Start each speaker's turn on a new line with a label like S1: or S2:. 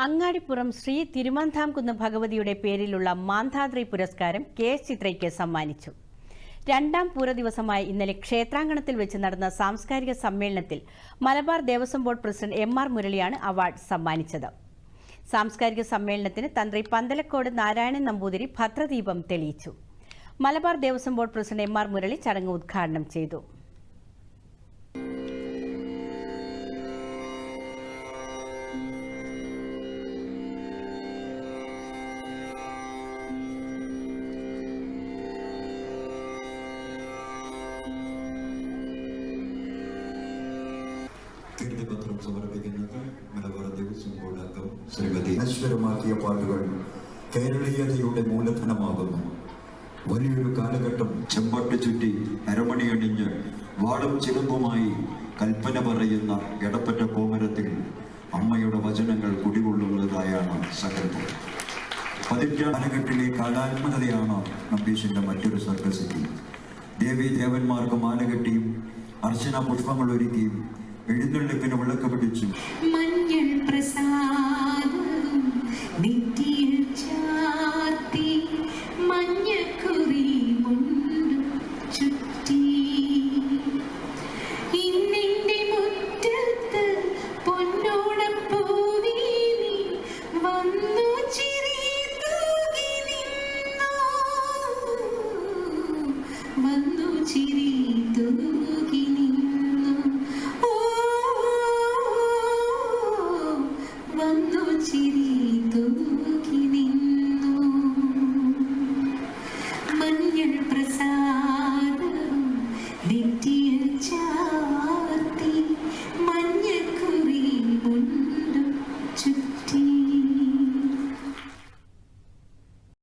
S1: അങ്ങാടിപ്പുറം ശ്രീ തിരുമന്ധാംകുന്ന് ഭഗവതിയുടെ പേരിലുള്ള മാന്ധാദ്രി പുരസ്കാരം കെ.എസ്. ചിത്രയ്ക്ക് സമ്മാനിച്ചു. രണ്ടാം പൂരദിവസമായ ഇന്നലെ ക്ഷേത്രാങ്കണത്തിൽ വെച്ച് നടന്ന സാംസ്കാരിക സമ്മേളനത്തിൽ Malabar Devaswom board president M. മുരളിയാണ് അവാർഡ് സമ്മാനിച്ചത്. സാംസ്കാരിക സമ്മേളനത്തിന് തന്ത്രി പന്തലക്കോട് നാരായണൻ നമ്പൂതിരി ഭദ്രദീപം തെളിയിച്ചു. Malabar Devaswom board president M. R ചടങ്ങ് ഉദ്ഘാടനം ചെയ്തു.
S2: കീർത്തിപത്രം സമർപ്പിക്കുന്നത് മലബാർ ദേവസ്വം ബോർഡ് അംഗം ശ്രീമതി അനശ്വരമാക്കിയ പാട്ടുകൾ കേരളീയതയുടെ മൂലധനമാകുന്നു. വലിയൊരു കാലഘട്ടം ചെമ്പട്ട് ചുറ്റി അരമണി അണിഞ്ഞ് വാളും ചിലമ്പുമായി കൽപ്പന പറയുന്ന എടപ്പറ്റ കോമരത്തിൽ അമ്മയുടെ വചനങ്ങൾ കുടികൊള്ളുന്നതായാണ് സങ്കല്പം. 18 കാലഘട്ടിലെ കാലാത്മകതയാണ് നമ്പീശിന്റെ മറ്റൊരു സർഗസിദ്ധി. ദേവീദേവന്മാർക്ക് മാലകെട്ടിയും അർച്ചന പുഷ്പങ്ങൾ ഒരുക്കിയും എഴുന്നള്ളിപ്പിന് വിളക്ക് പിടിച്ചു.
S3: മഞ്ഞൾ പ്രസാദം നെറ്റിയിൽ ചാർത്തി മഞ്ഞക്കുറി മുണ്ടു ചുറ്റി ഇന്നിന്റെ മുറ്റത്ത് പൊന്നോടപ്പൂവി വന്നു ചിരി തൂകി നിന്നു വന്നു ചിരി തൂകി നിന്നു വന്നു ചിരി തൂകി